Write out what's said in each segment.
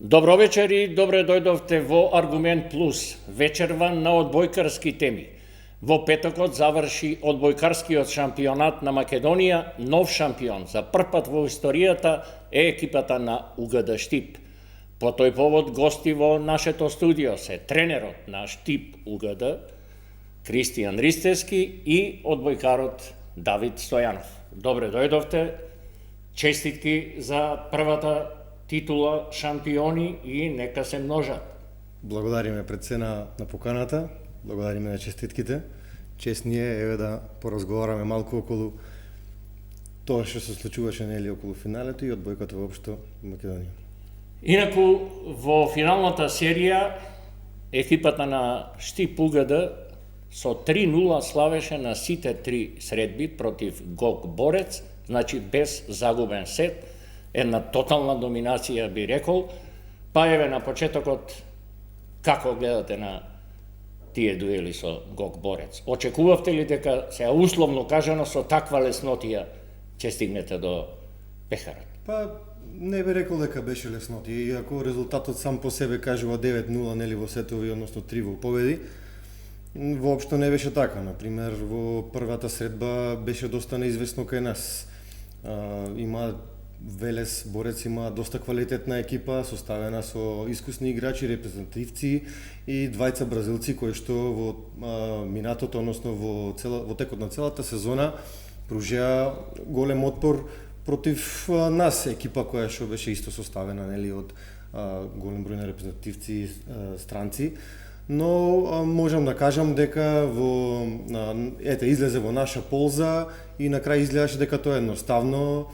Добро вечер и добре дојдовте во Аргумент Плюс, вечерва на одбојкарски теми. Во петокот заврши одбојкарскиот шампионат на Македонија, нов шампион. За прв пат во историјата е екипата на УГД Штип. По тој повод гости во нашето студио се тренерот на Штип УГД, Кристијан Ристевски и одбојкарот Давид Стојанов. Добре дојдовте, честитки за првата титула шампиони и нека се множат. Благодариме пред се на поканата, благодариме на честитките. Чест ни е еве да поразговараме малку околу тоа што се случуваше нели околу финалето и одбојката воопшто во Македонија. Инаку во финалната серија екипата на Штип УГД со 3-0 славеше на сите три средби против ГОК Борец, значи без загубен сет. Една тотална доминација би рекол, па еве на почетокот како гледате на тие дуели со ГОК Борец? Очекувавте ли дека се условно кажано со таква леснотија ќе стигнете до пехарот? Па не би рекол дека беше леснотија, иако резултатот сам по себе кажува 9-0 нели во сетови, односно 3 во победи. Воопшто не беше така. Например, во првата средба беше доста неизвестно кај нас. Има Велес Борец има доста квалитетна екипа, составена со искусни играчи, репрезентативци и двајца бразилци кои што во минатото, односно во текот на целата сезона пружија голем отпор против нас, екипа која што беше исто составена нели од голем број на репрезентативци странци. Но можам да кажам дека излезе во наша полза и на крај изгледаше дека тоа е едноставно.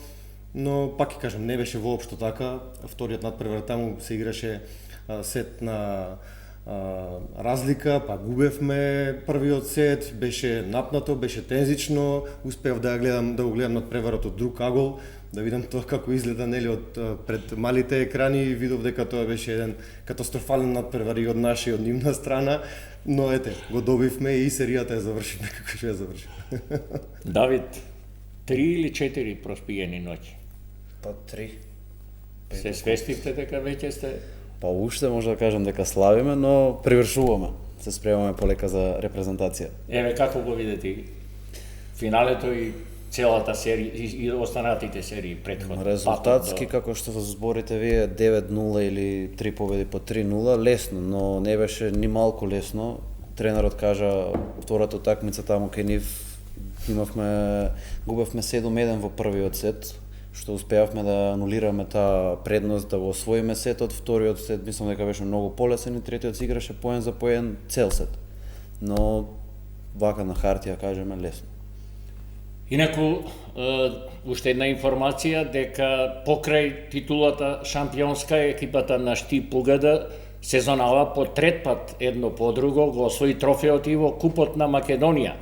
Но пак ќе кажам, не беше воопшто така. Вториот надпревар таму се играше сет на разлика, па губевме првиот сет, беше напнато, беше тензично, успеав да го гледам надпреварот од друг агол, да видам тоа како изгледа нели од пред малите екрани и видов дека тоа беше еден катастрофален надпревар и од наша и од нивна страна, но ете, го добивме и серијата ја завршивме како што ја завршивме. Давид, 3 или 4 проспиени ноќи? Па 3. Се свестивте дека веќе сте? Па уште може да кажам дека славиме, но привршуваме. Се спремаме полека за репрезентација. Еве како го видите финалето и целата серија и останатите серии претходно? Резултатски како што зборите вие 9-0 или 3 победи по 3-0 лесно, но не беше ни малку лесно. Тренерот кажа втората утакмица таму кај нив губевме 7-1 во првиот сет, што успеавме да анулираме таа предност, да го освоиме сетот. Вториот сет мислам дека беше многу полесен и третиот се играше поен за поен цел сет. Но вака на хартија кажеме лесно. Инаку, уште една информација дека покрај титулата шампионска екипата на Штип УГД сезонава по трет пат едно по друго го освои трофеот и во Купот на Македонија.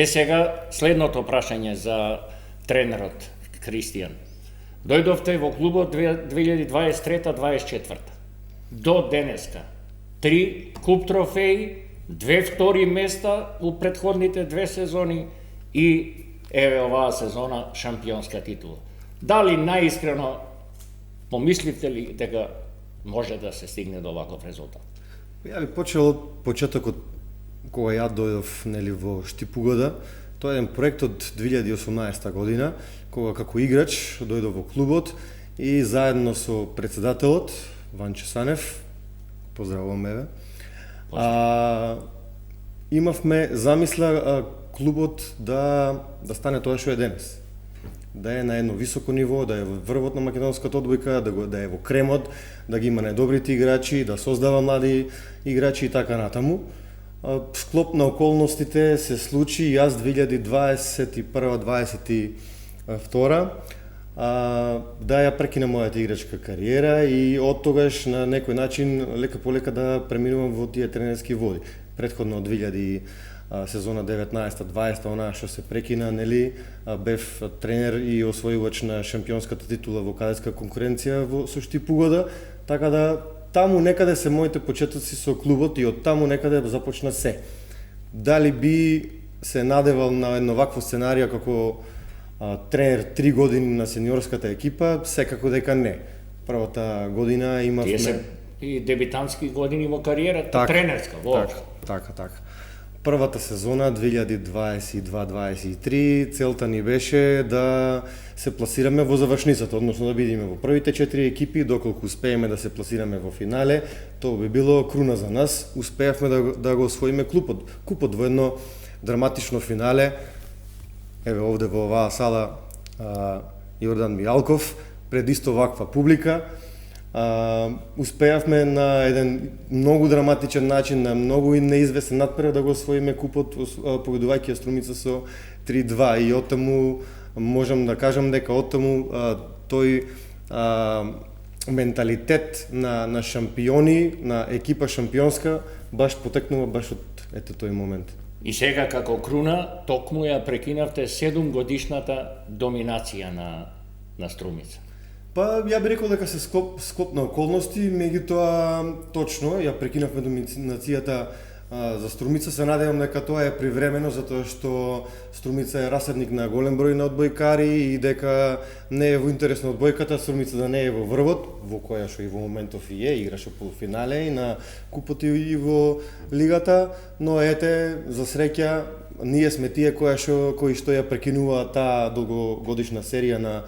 Сега следното прашање за тренерот Кристијан. Дојдовте во клубот 2023-24. До денеска 3 куп трофеи, 2 втори места у претходните 2 сезони и еве оваа сезона шампионска титула. Дали наискрено помисливте ли дека може да се стигне до ваков резултат? Ја би почел од почетокот кога ја дојдов нели во Штип УГД. Тоа е еден проект од 2018 година, кога како играч дојдов во клубот и заедно со председателот Ванче Санев, поздравувам еве, имавме замисла клубот да стане тоа што е денес. Да е на едно високо ниво, да е во врвот на македонската одбојка, да е во кремот, да ги има најдобрите играчи, да создава млади играчи и така натаму. Склоп на околностите се случи и јас 2021-2022 да ја прекинам мојата играчка кариера и од тогаш на некој начин лека полека да преминувам во тие тренерски води. Претходно од 2000 сезона 19-20 онаа што се прекина, нели, бев тренер и освојувач на шампионската титула во кадетска конкуренција со Штип УГД, така да таму некаде се моите почетоци со клубот и од таму некаде започна се. Дали би се надевал на едно вакво сценарија како тренер 3 години на сениорската екипа? Секако дека не. Првата година имавме... Тие се и дебитантски години во кариерата, тренерска, воопшто. Така. Првата сезона 2022-23 целта ни беше да се пласираме во завршницата, односно да бидеме во првите 4 екипи, доколку успееме да се пласираме во финале, тоа би било круна за нас. Успеавме да го освоиме купот во едно драматично финале. Еве овде во оваа сала Јордан Мијалков пред исто ваква публика. Успеавме на еден многу драматичен начин, на многу неизвестен натпревар да го освоиме купот, победувајќи Струмица со 3-2 и оттаму можам да кажам дека оттаму тој менталитет на шампиони, на екипа шампионска баш потекнува баш од тој момент. И сега како круна токму ја прекинавте 7 годишната доминација на Струмица. Па ја би рекол дека се склоп на околности, меѓутоа точно ја прекинавме доминацијата за Струмица. Се надевам дека тоа е привремено, затоа што Струмица е раседник на голем број на одбојкари и дека не е во интерес на одбојката Струмица да не е во врвот, во која што и во моментов и е, играше полуфинале и на купот и во лигата, но ете, за среќа, ние сме тие кои што ја прекинува таа долгогодишна серија на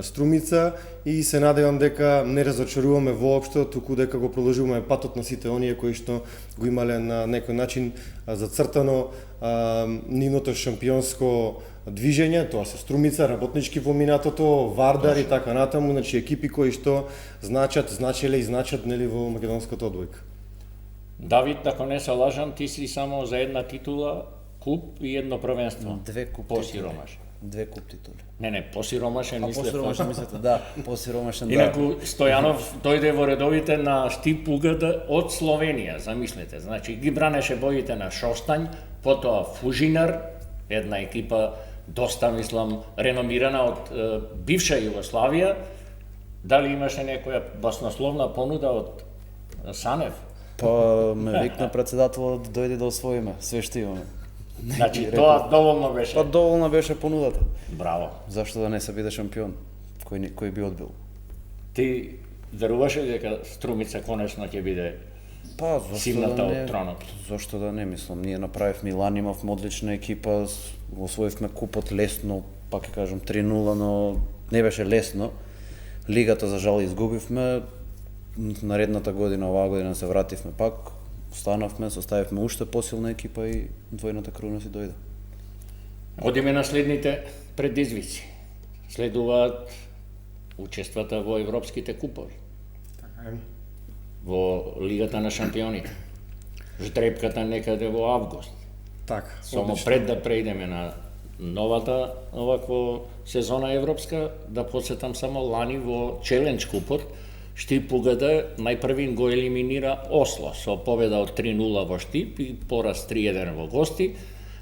Струмица и се надевам дека не разочаруваме воопшто, туку дека го продолжуваме патот на сите оние кои што го имале на некој начин зацртано нивното шампионско движење, тоа се Струмица, работнички во минатото, Вардар и така натаму, значи екипи кои што значеле и значат нели во македонската одбојка. Давид, ако не се лажам, ти си само за една титула, куп и едно првенство. 2 куп посиромаш. 2 куп титули. Не, посиромашен мислев. Посиромашен мислете, да, посиромашен, да. Инаку Стојанов дојде во редовите на Штип Угада од Словенија, замислете. Значи ги бранеше боите на Шостањ, потоа Фужинар, една екипа доста, мислам, реномирана од бивша Југославија. Дали имаше некоја баснословна понуда од Санев? Па ме викна председателот да дојде да освоиме све што имаме. Значи тоа доволно беше. Па доволна беше понудата. Браво. Зашто да не се биде шампион? Кој би одбил? Ти веруваше дека Струмица конечно ќе биде симната од тронот? Зошто да не, мислам, ние направивме Милан, имавме одлична екипа, освоивме купот лесно, пак ќе кажам 3-0, но не беше лесно. Лигата за жал изгубивме, наредната година, оваа година се вративме пак, останавме, составивме уште посилна екипа и двојната круна си дојде. Одиме на следните предизвици. Следуваат учествата во европските купови. Во Лигата на шампионите. Ждрепката некаде во август. Така. Само пред да преидеме на новата овакво сезона европска, да подсетам само лани во Челендж купот, Штип Угада најпрвин го елиминира Осло со победа од 3-0 во Штип и пораз 3-1 во гости,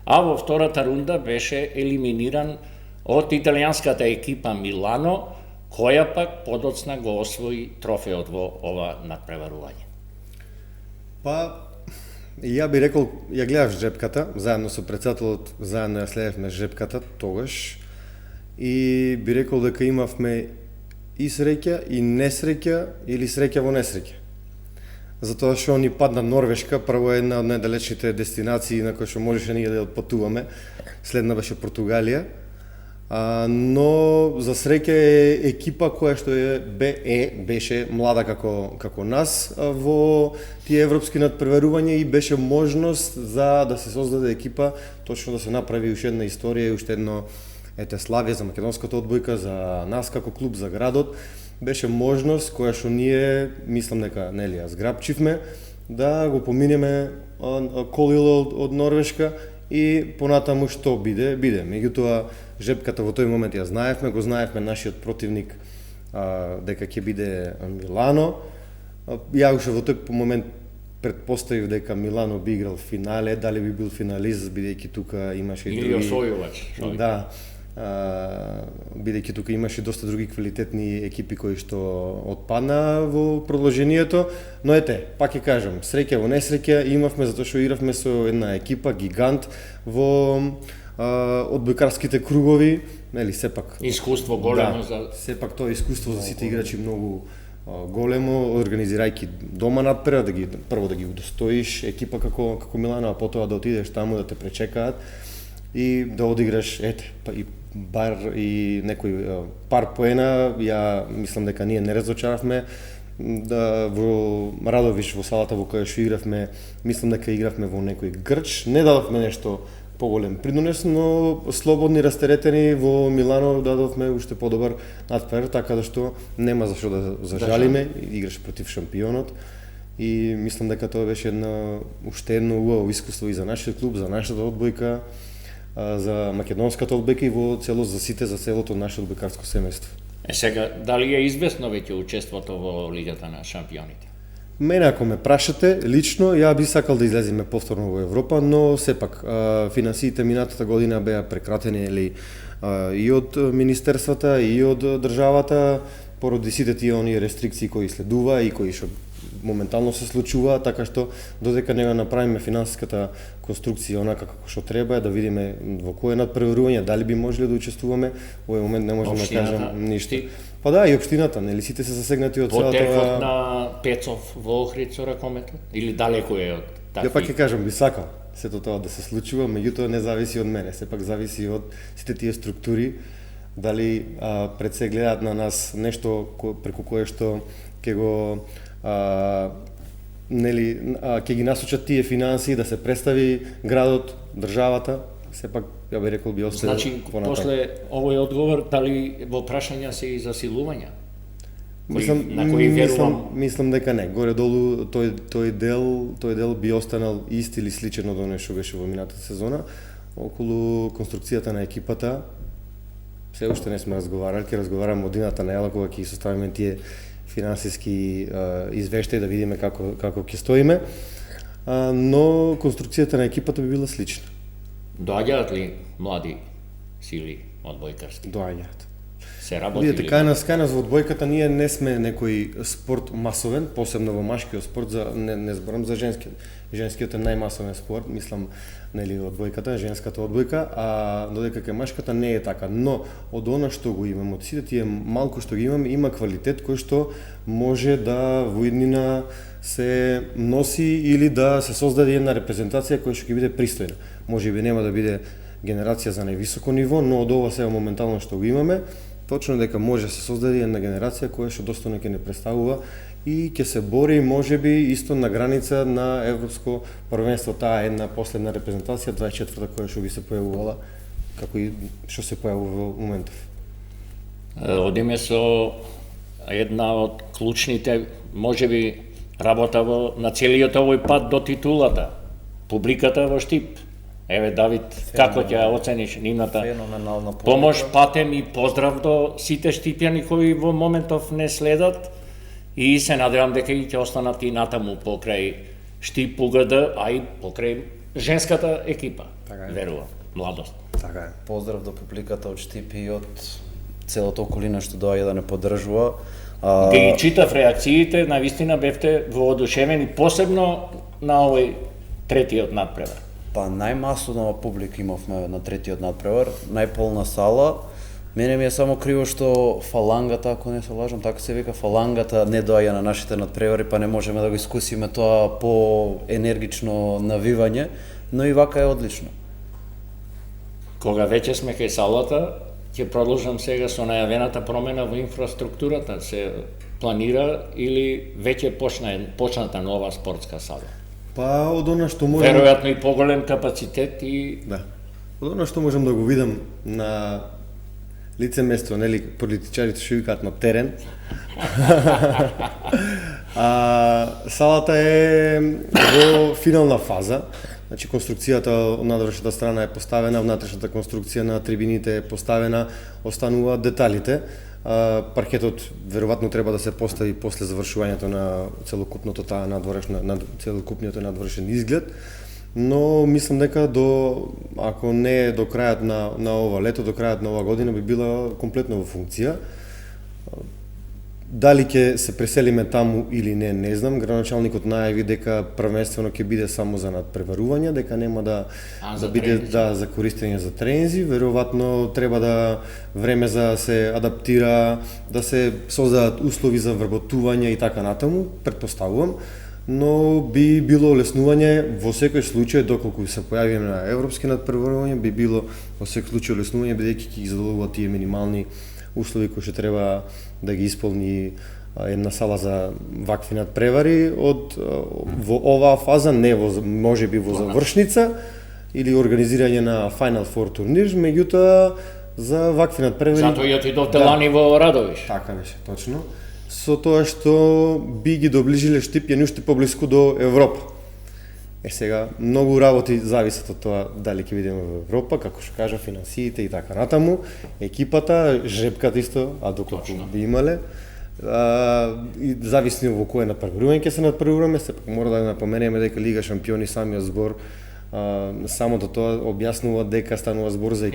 а во втората рунда беше елиминиран од италијанската екипа Милано, која пак подоцна го освои трофеот во ова надпреварување. Па, ја би рекол, ја гледав жрепката, заедно со председателот, заедно ја следевме жрепката тогаш и би рекол дека имавме и среќа, и несреќа, или среќа во несреќа. Затоа што ни падна Норвешка, прво една од најдалечните дестинации на кои што можеше ние да отпатуваме, следна беше Португалија, но за среќа е екипа која што беше млада како нас во тие европски надпреварувања и беше можност за да се создаде екипа, точно да се направи уште една историја и уште едно славје за македонската одбојка, за нас како клуб, за градот. Беше можност која што ние, мислам дека нели ја зграбчивме, да го поминеме колило од Норвешка и понатаму што биде. Меѓутоа, жепката во тој момент ја знаевме, го знаевме нашиот противник дека ќе биде Милано. Ја уште во тој момент предпоставив дека Милано би играл финале, дали би бил финалист, бидејќи тука имаше или освојувач. Да. Бидејќи тука имаше доста други квалитетни екипи кои што отпадна во продолжението, но ете, пак ќе кажам, среќа во несреќа имавме затоа што игравме со една екипа гигант во одбојкарските кругови, нели сепак искуство големо за сепак тоа искуство за сите играчи многу големо, организирајќи дома надпревар, прво да ги удостоиш екипа како Милано, а потоа да отидеш таму да те пречекаат и да одиграш па и бар и некој пар поена. Ја мислам дека ние не разочаравме. Да, во Радовиш, во салата во која што игравме, мислам дека игравме во некој грч, не дадовме нешто поголем придонес, но слободни, растеретени во Милано дадовме уште подобар надпревар, така да што нема за што да зажалиме, играш против шампионот и мислам дека тоа беше уште едно убаво искуство и за нашиот клуб, за нашата одбојка, за македонската одбојка и во целост за сите, за целото наше одбојкарско семејство. Сега, дали е известно веќе учеството во Лигата на шампионите? Мене ако ме прашате, лично, ја би сакал да излеземе повторно во Европа, но сепак финансиите минатата година беа прекратени и од министерствата и од државата поради сите тие оние рестрикции кои следува и кои што моментално се случува, така што додека не го направиме финансиската конструкција онака како што треба, да видиме во кое надпреварување дали би можеле да учествуваме, во овој момент не можеме да кажам ништо. Па да, и општината, нели сите се засегнати од целата Потекот на Пецов во Охрид со ракометот или далеку е од такви? Ја пак ќе кажам, би сакал сето тоа да се случува, меѓутоа не зависи од мене, сепак зависи од сите тие структури, дали пред се гледаат на нас нешто преку кое што ќе го ќе ги насочат тие финансии да се представи градот, државата, сепак ја би рекол би остане понатаму. После овој одговор дали во прашања се и засилувања? На кои верувам? Мислам дека не. Горе долу тој дел би останал ист или сличен од оној што беше во минатата сезона. Околу конструкцијата на екипата се уште не сме разговарали, ќе разговараме од дината најава кога ќе составиме тие финансиски извештаи да видиме како ќе стоиме, но конструкцијата на екипата би била слична. Доаѓаат ли млади сили одбојкарски? Доаѓаат. Се работи Видете, ли? кај нас во одбојката ние не сме некој спорт масовен, посебно во машкиот спорт, не зборам за женскиот. Женскиот е најмасовен спорт, мислам, нели одбојката, женската одбојка, а додека кај машката не е така, но од она што го имам, од сите тие малку што ги имам, има квалитет кој што може да во иднина се носи или да се создаде една репрезентација која што ќе биде пристојна. Можеби нема да биде генерација за највисоко ниво, но од ова сега моментално што го имаме, точно дека може да се создаде една генерација која што достојно ќе не представува и ќе се бори можеби исто на граница на европско првенство, таа една последна репрезентација 24-та која што би се појавувала како и што се појавува во моментов. Одиме со една од клучните можеби работа на целиот овој пат до титулата, публиката во Штип. Еве, Давид, како ќе оцениш нивната помош, патем и поздрав до сите штипјани кои во моментов не следат и се надевам дека и ќе останат и натаму покрај Штип УГД, а и покрај женската екипа, верувам, младост. Така е. Поздрав до публиката од Штип и од целото околина што доаѓа да не поддржува. Ги читав реакциите, навистина бевте воодушевени, посебно на овој третиот надпревар. Па најмасовна публика имавме на третиот надпревар, најполна сала. Мене ми е само криво што фалангата, ако не се лажам, така се вика, фалангата не доаѓа на нашите надпревари, па не можеме да го искусиме тоа по енергично навивање, но и вака е одлично. Кога веќе сме кај салата, ќе продолжам сега со најавената промена во инфраструктурата. Се планира или веќе почната нова спортска сала? Па од она што можам Веројатно и поголем капацитет и да. Од она што можам да го видам на лице место, нели, политичарите што викаат на терен. Салата е во финална фаза. Значи конструкцијата од надвршната страна е поставена, внатрешната конструкција на трибините е поставена, остануваат деталите. Паркетот веројатно треба да се постави после завршувањето на целокупното целокупниот надворешен изглед, но мислам дека ако не е до крајот на ова лето, до крајот на ова година би била комплетно во функција. Дали ќе се преселиме таму или не знам. Градоначалникот најави дека првенствено ќе биде само за надпреварување, дека нема да биде за користење за трензи. Веројатно треба да време за се адаптира, да се создадат услови за вработување и така натаму, претпоставувам. Но би било олеснување во секој случај, доколку се појавиме на европски надпреварување, би било во секој случај олеснување, бидејќи ќе ги задоволува тие минимални услови кои што треба да ги исполни една сала за вакви надпревари во оваа фаза, не можеби во завршница или организирање на Final Four турнир, меѓутоа за вакви надпревари. Затоа ја ти довтелани во Радовиш. Така беше, точно. Со тоа што би ги доближиле Штипјани уште поблиску до Европа. Сега, многу работи зависат од тоа дали ќе видиме во Европа, како што кажа, финансиите и така натаму, екипата, жребката исто, а доколку би имале, и зависи во кој надпреварување ќе се надпреваруваме, сепак мора да напоменеме дека Лига шампиони, самиот збор, самото тоа објаснува дека станува збор за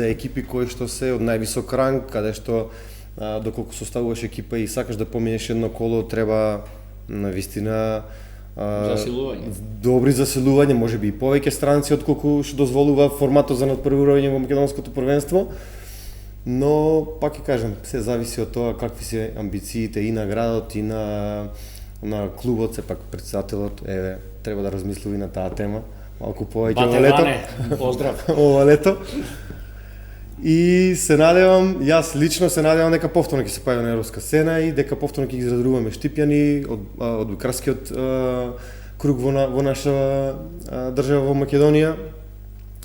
екипи кои што се од највисок ранг, каде што доколку составуваш екипа и сакаш да поминеш едно коло, треба навистина добри заселување, можеби и повеќе странци отколку што дозволува форматот за надпреварување во македонското првенство. Но пак ќе кажам, се зависи од тоа какви се амбициите и на градот и на клубот, сепак претседателот треба да размисли и на таа тема малку повеќе ова лето. Поздрав. Ова лето. И се надевам, јас лично се надевам дека повторно ќе се појави на европска сцена и дека повторно ќе ги израдуваме Штипјани од крскиот круг во наша држава во Македонија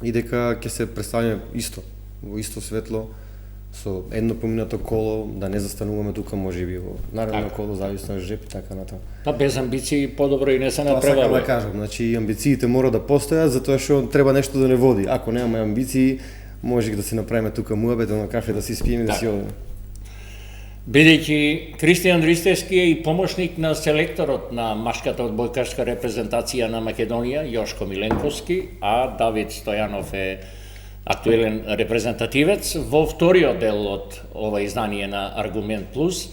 и дека ќе се представиме исто, во исто светло, со едно поминато коло, да не застануваме тука можеби во наредно коло, зависно од жреб и така натаму. Па без амбиции подобро и не се направува. Тоа сакам да кажам, значи амбициите мора да постојат, затоа што треба нешто да не води. Ако немаме амбиции, може да си направиме тука муабет на кафе, да си спиеме и да си одиме. Бидејќи Кристијан Ристевски е и помошник на селекторот на машката одбојкарска репрезентација на Македонија, Јошко Миленковски, а Давид Стојанов е актуелен репрезентативец, во вториот дел од ова издание на Аргумент Плюс,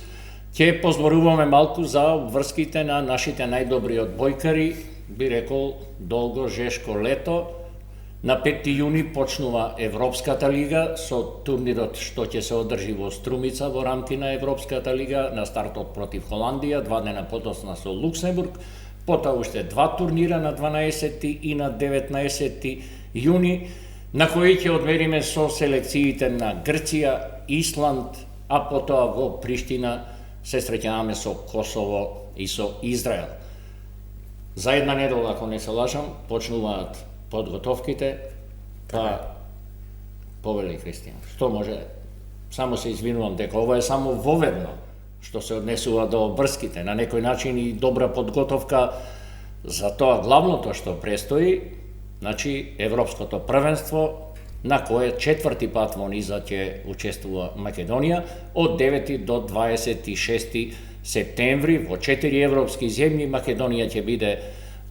ќе позборуваме малку за врските на нашите најдобри одбојкари, би рекол долго жешко лето. На 5 јуни почнува Европската лига со турнирот што ќе се одржи во Струмица во рамки на Европската лига, на стартот против Холандија, 2 дена подоцна со Луксембург, потоа уште 2 турнира на 12 и на 19 јуни, на кои ќе одмериме со селекциите на Грција, Исланд, а потоа во Приштина се среќаваме со Косово и со Израел. За една недела, ако не се лажам, почнуваат подготовките, па повели Кристијан. Што може? Само се извинувам дека ова е само воведно што се однесува до врските, на некој начин и добра подготовка за тоа главното што престои, значи Европското првенство, на кое 4-ти пат во низа ќе учествува Македонија од 9 до 26 септември во 4 европски земји. Македонија ќе биде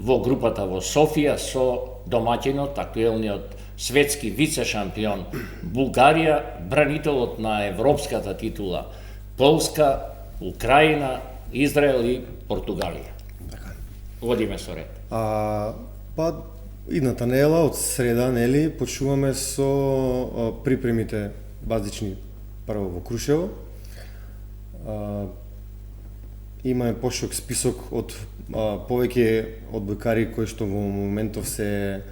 во групата во Софија со домаќинот, актуелниот светски вице-шампион Бугарија, бранителот на европската титула Полска, Украина, Израел и Португалија. Водиме со ред. Па идната недела од среда, нели, почнуваме со припремите базични прво во Крушево. Имаме поширок список од повеќе одбојкари кои што во моментов се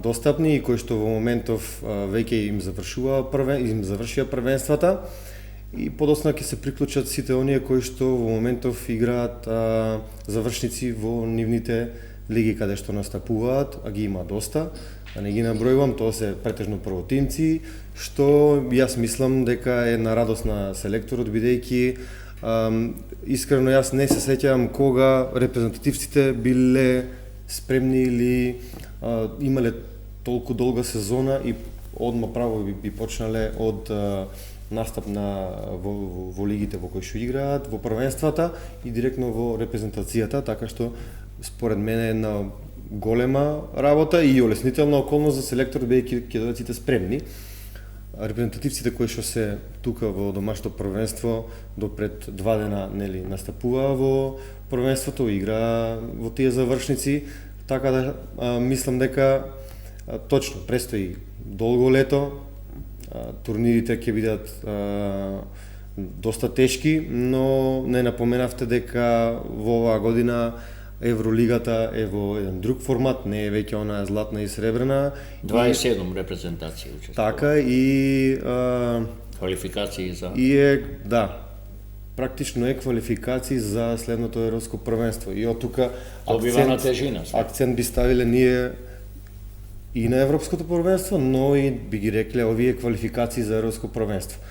достапни и кои што во моментов веќе им завршија првенствата и подоцна ќе се приклучат сите оние кои што во моментов играат завршници во нивните лиги каде што настапуваат, а ги има доста, да не ги набројувам, тоа се претежно првотимци, што јас мислам дека е на радост на селекторот, бидејќи искрено јас не се сеќавам кога репрезентативците биле спремни или имале толку долга сезона и одма право би почнале од настап во лигите во кои што играат, во првенствата и директно во репрезентацијата, така што според мене е една голема работа и олеснителна околност за селектор, бидејќи ќе дојдат сите спремни. репрезентативците кои што се тука во домашното првенство до пред 2 дена нели настапуваа во првенството, играа во тие завршници, така да мислам дека точно престои долго лето, турнирите ќе бидат доста тешки, но не напоменавте дека во оваа година Евролигата е во еден друг формат, не е веќе онаа златна и сребрена. 27 репрезентации учествува. Така и Квалификации за... И е, да, практично е квалификации за следното европско првенство. И од тука Добива на тежина. акцент би ставиле ние и на европското првенство, но и би ги рекле овие квалификации за европско првенство.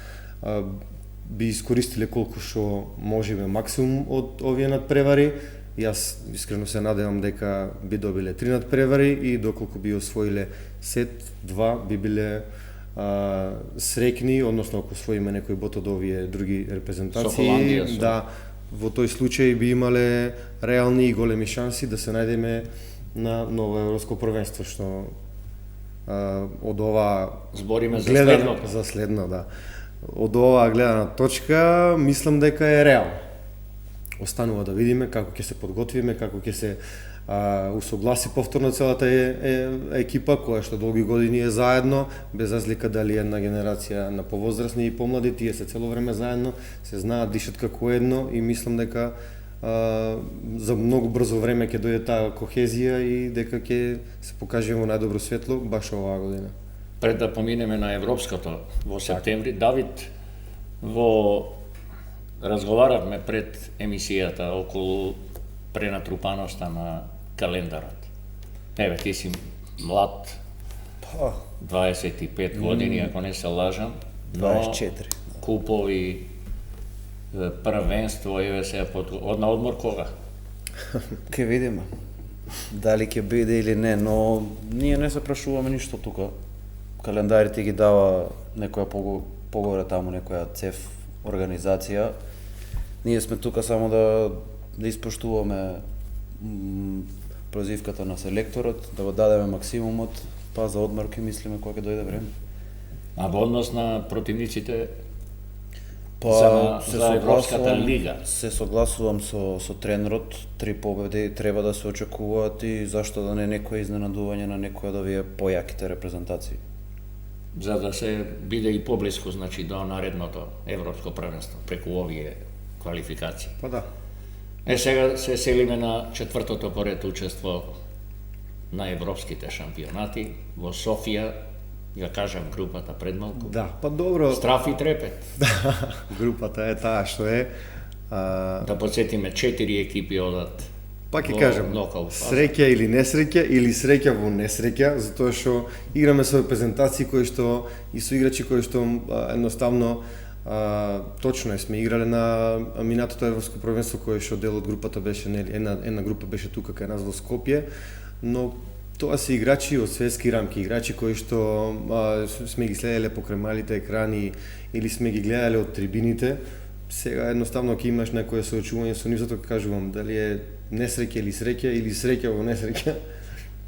Би искористиле колку што можеме максимум од овие надпревари. Јас искрено се надевам дека би добиле 3 надпревари и доколку би освоиле сет, 2 би биле среќни, односно ако освоиме некој бот од овие други репрезентации, да, во тој случај би имале реални и големи шанси да се најдеме на ново европско првенство, што од ова збориме за следно, да. Од оваа гледана точка мислам дека е реално. Останува да видиме како ќе се подготвиме, како ќе се усогласи повторно целата екипа која што долги години е заедно, без разлика дали една генерација на повозрасни и помлади, тие се цело време заедно, се знаат, дишат како едно и мислам дека за многу брзо време ќе дојде таа кохезија и дека ќе се покаже во најдобро светло баш оваа година. Пред да поминеме на европското во септември, Давид, во разговаравме пред емисијата околу пренатрупаноста на календарот. Еве, ти си млад, 25 години, ако не се лажам, но 24. купови, првенство, еве се од на одмор кога? Ке видиме дали ќе биде или не, но ние не се прашуваме ништо тука. Календарите ги дава некоја погоре таму, некоја цев организација. Ние сме тука само да испоштуваме прозивката на селекторот, да го дадеме максимумот, па за одмор ќе мислиме кога ќе дојде време. А во однос на противниците Па за Европската лига? Се согласувам со тренерот, 3 победи треба да се очекуваат и зашто да не некој изненадување на некоја од овие појаките репрезентации. За да се биде и поблиску, значи, до наредното европско првенство, преку овие квалификации. Па да. Сега се селиме на четвртото поред учество на европските шампионати во Софија, ја кажам групата пред малку. Да, па добро. Страф и трепет. Да, групата е таа што е. Да подсетиме 4 екипи одат. Па ќе кажам, среќа или несреќа, или среќа во несреќа, затоа што играме со репрезентации кои што и со играчи кои што едноставно точно сме играле на минатото европско првенство кое што дел од групата беше, нели, една група беше тука кај нас во Скопје, но тоа се играчи од светски рамки, играчи кои што сме ги следеле покрај малите екрани или сме ги гледале од трибините. Сега едноставно ќе имаш некое соочување со нив, затоа кажувам дали е несреќа или среќа во несреќа.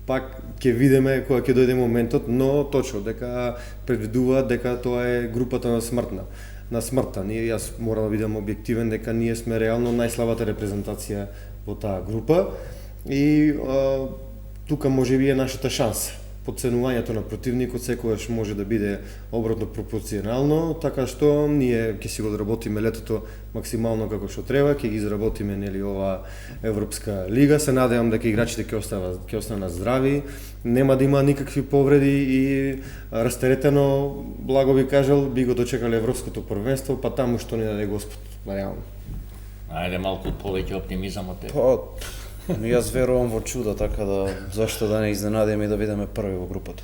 Пак ќе видиме кога ќе дојде моментот, но точно дека предвидуваат дека тоа е групата на смртта. Јас морам да бидам објективен дека ние сме реално најслабата репрезентација во таа група и тука можеби е нашата шанса. Подценувањето на противникот секогаш може да биде обратно пропорционално, така што ние ќе си го одработиме летото максимално како што треба, ќе ги изработиме нели ова Европска лига. Се надевам дека играчите ќе останат здрави, нема да има никакви повреди и растеретено, благо би кажал, би го дочекале Европското првенство, па таму што ни даде Господ, реално. Ајде малку повеќе оптимизам од тебе. Јас верувам во чуда, така да зашто да не изненадиме и да бидеме први во групата.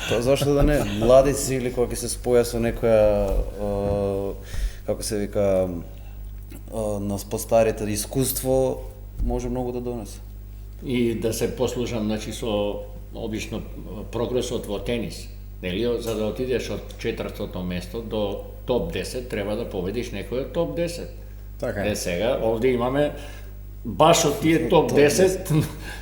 Тоа зашто да не, млади си или кога ќе се споја со некоја како се вика на постарите искуство, може многу да донесе. И да се послужам, значи, со обично прогресот во тенис. Нели, за да отидеш од 4-тото место до топ 10, треба да победиш некој од топ 10. Така е. Сега, овде имаме баш од тие топ 10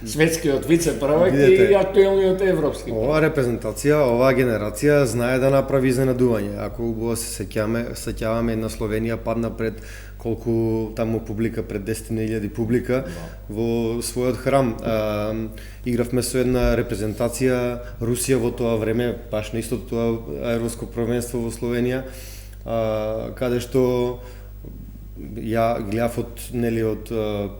светскиот вице-првак и Видете, актуелниот европски. Ова репрезентација, оваа генерација знае да направи изненадување. Ако убаво се сеќаваме една Словенија падна пред колку таму публика, пред 10.000 публика во својот храм. Игравме со една репрезентација Русија во тоа време, баш на истото тоа европско првенство во Словенија, каде што ја гледав од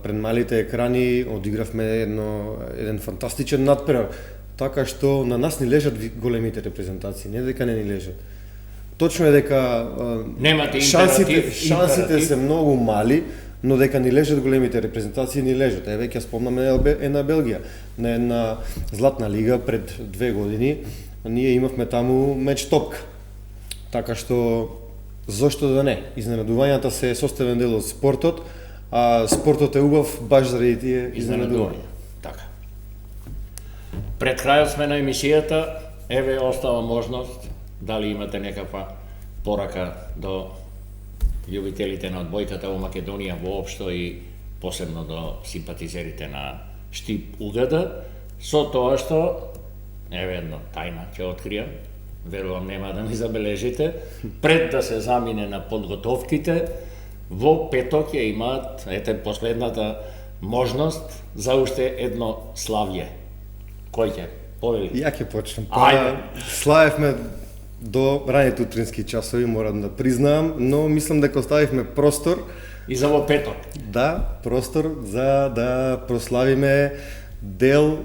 пред малите екрани, одигравме еден фантастичен надпревар, така што на нас ни лежат големите репрезентации, не дека не ни лежат. Точно е дека Немате шансите се многу мали, но дека ни лежат големите репрезентации ни лежат. Еве ќе спомнам една Белгија, на една златна лига пред 2 години, ние имавме таму меч топка. Така што зошто да не? Изненадувањата се е составен дел од спортот, а спортот е убав баш заради тие изненадувања. Така. Пред крајот сме на емисијата, еве остава можност, дали имате некаква порака до љубителите на одбојката во Македонија воопшто и посебно до симпатизерите на Штип УГД, со тоа што, еве едно тајна ќе откријам, верувам нема да ми забележите, пред да се замине на подготовките, во петок ќе имаат, ете, последната можност за уште едно славје. Кој ќе повели? Ја ќе почнам. Ајде. Славевме до раните утрински часови, морам да признаам, но мислам дека оставивме простор. И за во петок. Да, простор за да прославиме дел,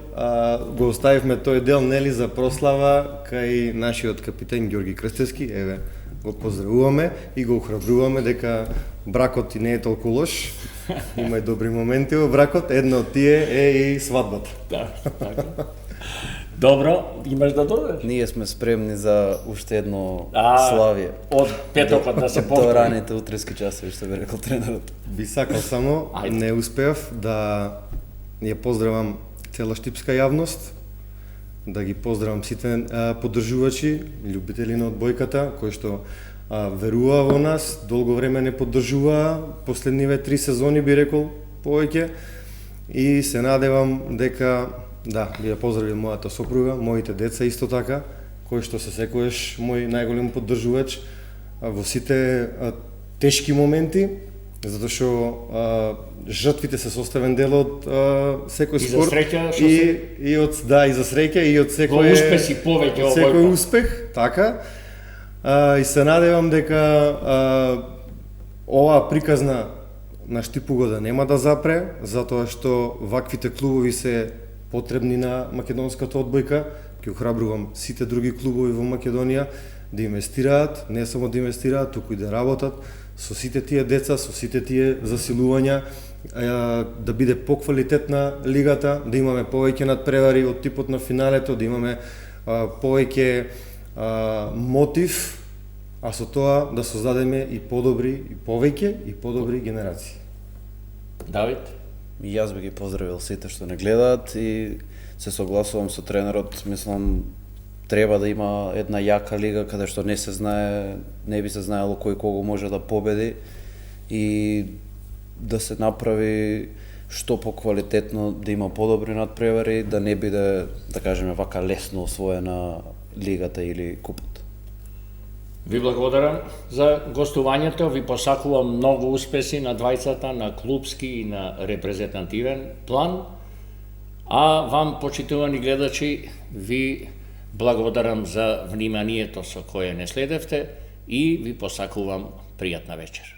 го оставивме тој дел, нели, за прослава кај нашиот капитен Ѓорги Крстевски, еве, го поздравуваме и го охрабруваме дека бракот и не е толку лош, има и добри моменти во бракот, една од тие е и свадбата. Да, така. Добро, имаш да додадеш? Ние сме спремни за уште едно А, славие. Од петокот да се До повтори. раните утрински часови, што би рекол тренерот. Би сакал само, Ајде. не успеав да ја поздравам цела штипска јавност, да ги поздравам сите поддржувачи, љубители на одбојката, кои што веруваа во нас, долго време не поддржуваа, последниве 3 сезони би рекол повеќе, и се надевам дека, да, би ја поздравил мојата сопруга, моите деца исто така, кои што се секојаш мој најголем поддржувач во сите тешки моменти, затоа што жртвите се составен дел од секој И за спорт среќа, што и од и за среќа и од секој успеси повеќе од овој секој пат. успех, така. И се надевам дека оваа приказна на Штипуго да нема да запре, затоа што ваквите клубови се потребни на македонската одбојка. Ќе охрабрувам сите други клубови во Македонија да инвестираат, не само да инвестираат, туку и да работат со сите тие деца, со сите тие засилувања, да биде поквалитетна лигата, да имаме повеќе надпревари од типот на финалето, да имаме повеќе мотив, а со тоа да создадеме и подобри, и повеќе и подобри генерации. Давид? И јас би ги поздравил сите што не гледаат и се согласувам со тренерот, мислам треба да има една јака лига каде што не се знае, не би се знаело кој кого може да победи и да се направи што поквалитетно, да има подобри надпревари, да не биде, да кажеме вака, лесно освоена лигата или купот. Ви благодарам за гостувањето, ви посакувам многу успеси на двајцата, на клубски и на репрезентативен план, а вам, почитувани гледачи, ви благодарам за вниманието со кое не следевте и ви посакувам пријатна вечер.